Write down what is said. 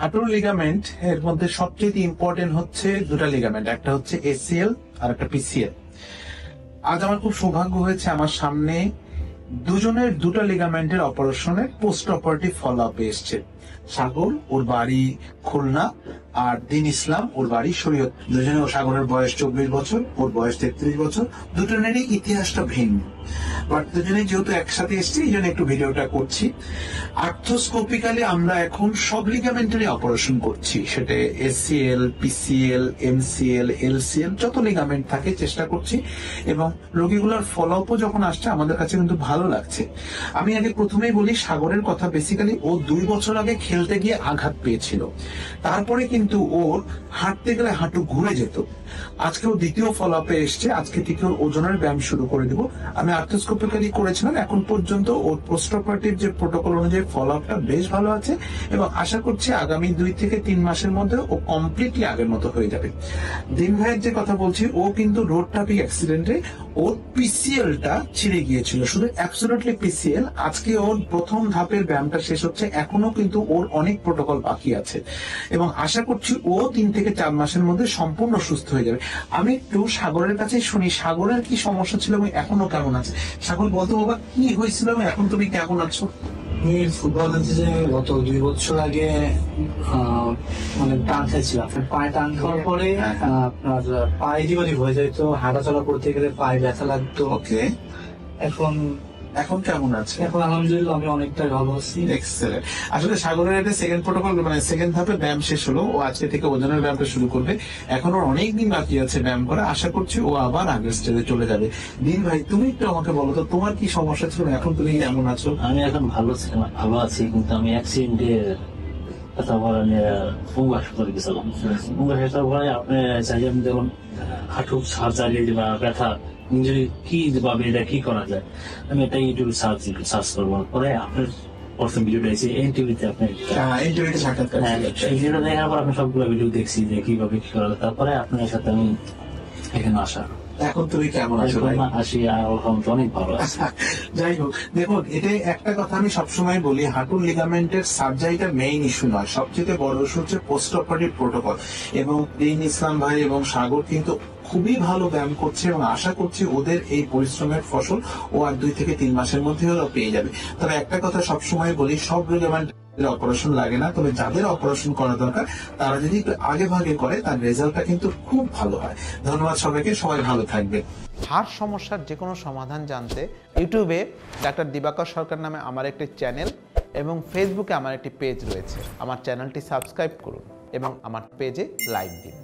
হাঁটুর লিগামেন্ট এর মধ্যে সবচেয়ে ইম্পর্টেন্ট হচ্ছে দুটা লিগামেন্ট, একটা হচ্ছে এসিএল আর একটা পিসিএল। আজ আমার খুব সৌভাগ্য হয়েছে আমার সামনে দুজনের দুটো লিগামেন্টের অপারেশনের পোস্ট অপারেটিভ ফলো আপ এসছে। সাগর ওর বাড়ি খুলনা আর দিন ইসলাম ওর বাড়ি শরীয়ত। দুজনে, ও সাগরের বয়স 24 বছর, ওর বয়স 33 বছর। দুজনেরই ইতিহাসটা ভিন্ন, বাট দুজনে যেহেতু একসাথে এসছে এই জন্য একটু ভিডিওটা করছি। আর্থ্রোস্কোপিক্যালি আমরা এখন সব লিগামেন্টেরই অপারেশন করছি, সেটা এসিএল, পিসিএল, এমসিএল, এলসিএল, যত লিগামেন্ট থাকে চেষ্টা করছি। এবং রোগীগুলোর ফলো আপও যখন আসছে আমাদের কাছে কিন্তু ভালো লাগছে। আমি আগে প্রথমেই বলি সাগরের কথা। বেসিক্যালি ও 2 বছর আগে খেলতে গিয়ে আঘাত পেয়েছিল, তারপরে কিন্তু ওর হাঁটতে গেলে হাঁটু ঘুরে যেত। আজকে ও দ্বিতীয় ফলো আপে এসছে, আজকে থেকে ওর ওজনের ব্যায়াম শুরু করে দিব। আমি আর্থ্রোস্কোপিক্যালি করেছিলাম, এখন পর্যন্ত ওর পোস্ট অপারেটিভ যে প্রোটোকল অনুযায়ী ফলো আপটা বেশ ভালো আছে এবং আশা করছি আগামী 2 থেকে 3 মাসের মধ্যে ও কমপ্লিটলি আগের মতো হয়ে যাবে। দিন ভাইয়ের যে কথা বলছি, ও কিন্তু রোড ট্রাফিক অ্যাক্সিডেন্টে ওর পিসিএলটা ছিঁড়ে গিয়েছিল, শুধু অ্যাবসলিউটলি পিসিএল। আজকে ওর প্রথম ধাপের ব্যায়ামটা শেষ হচ্ছে, এখনো কিন্তু ওর অনেক প্রোটোকল বাকি আছে এবং আশা করছি ও 3 থেকে 4 মাসের মধ্যে সম্পূর্ণ সুস্থ হয়ে যাবে। আমি একটু সাগরের কাছে শুনি সাগরের কি সমস্যা ছিল এবং এখনো কেমন আছে। সাগর, বলতো বাবা কি হয়েছিল এবং এখন তুমি কেমন আছো? আমি ফুটবল খেলতে যে গত 2 বছর আগে মানে টান খাইছিলাম। আপনার পায়ে টান খাওয়ার পরে আপনার পায়ে জীবনী হয়ে যেত, হাঁটা চলা করতে গেলে পায়ে ব্যথা লাগতো। ওকে, এখন কেমন আছে? এখন আলহামদুলিল্লাহ আমি অনেকটাই ভালো আছি। এক্সেলেন্ট। আসলে সাগরের একটা সেকেন্ড প্রোটোকল মানে সেকেন্ড ধাপে ব্যায়াম শেষ হলো, ও আজকে থেকে ওজনের ব্যায়ামটা শুরু করবে। এখন ওর অনেক দিন বাকি আছে ব্যায়াম করা, আশা করছি ও আবার আগের স্টেজে চলে যাবে। দিন ভাই, তুমি একটু আমাকে বলো তো তোমার কি সমস্যা ছিল, এখন তুমি কেমন আছো? আমি এখন ভালো আছি, কিন্তু আমি অ্যাক্সিডেন্টে পঙ্গু হাসপাতালে গেছিলাম। পঙ্গু হাসপাতালে আপনি চাইলে যখন হাঁটুর সার্জারি বা ব্যথা ইঞ্জুরি কি বা এটা কি করা যায়, আমি এটা ইউটিউবে সার্চ করবো। পরে আপনার প্রথম ভিডিওটা এসে এনটিভিতে আপনি সাক্ষাৎকার, সেই ভিডিও দেখার পর আমি সবগুলো ভিডিও দেখছি যে কিভাবে কি করা যায়। তারপরে আপনার সাথে আমি এখানে আসা। এখন তুমি কেমন আছো? আসি অনেক ভালো আছে। যাই হোক, দেখুন এটাই একটা কথা আমি সবসময় বলি, হাঁটুর লিগামেন্টের সার্জারিটা মেইন ইস্যু নয়, সবচেয়ে বড় ইস্যু হচ্ছে পোস্ট অপারেটিভ প্রোটোকল। এবং দিন ইসলাম ভাই এবং সাগর কিন্তু খুবই ভালো ব্যায়াম করছে এবং আশা করছি ওদের এই পরিশ্রমের ফসল ও আর 2 থেকে 3 মাসের মধ্যে ওরা পেয়ে যাবে। তবে একটা কথা সবসময় বলি, সব লিগামেন্ট অপারেশন লাগে না, তবে যাদের অপারেশন করা দরকার তারা যদি একটু আগে ভাগে করে তার রেজাল্টটা কিন্তু খুব ভালো হয়। ধন্যবাদ সবাইকে, সবাই ভালো থাকবে। হাড় সমস্যার যে কোনো সমাধান জানতে ইউটিউবে ডাক্তার দিবাকর সরকার নামে আমার একটি চ্যানেল এবং ফেসবুকে আমার একটি পেজ রয়েছে। আমার চ্যানেলটি সাবস্ক্রাইব করুন এবং আমার পেজে লাইক দিন।